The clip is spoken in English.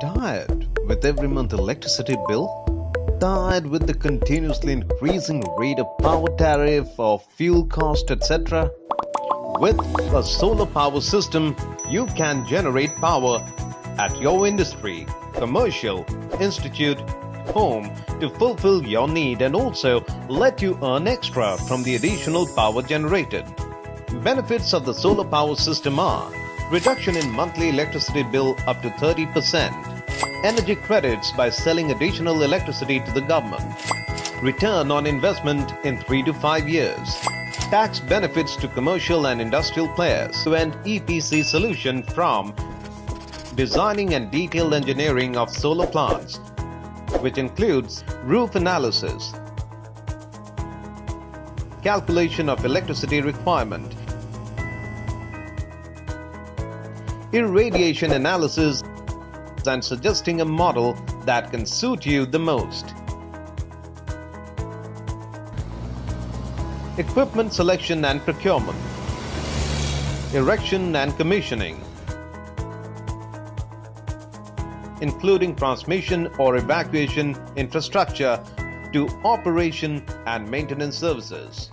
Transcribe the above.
Tired with every month electricity bill? Tired with the continuously increasing rate of power tariff or fuel cost, etc.? With a solar power system, you can generate power at your industry, commercial, institute, home to fulfill your need and also let you earn extra from the additional power generated. Benefits of the solar power system are reduction in monthly electricity bill up to 30%, energy credits by selling additional electricity to the government, return on investment in 3 to 5 years, tax benefits to commercial and industrial players, and EPC solution from designing and detailed engineering of solar plants, which includes roof analysis, calculation of electricity requirement, irradiation analysis, and suggesting a model that can suit you the most. Equipment selection and procurement, erection and commissioning, including transmission or evacuation infrastructure to operation and maintenance services.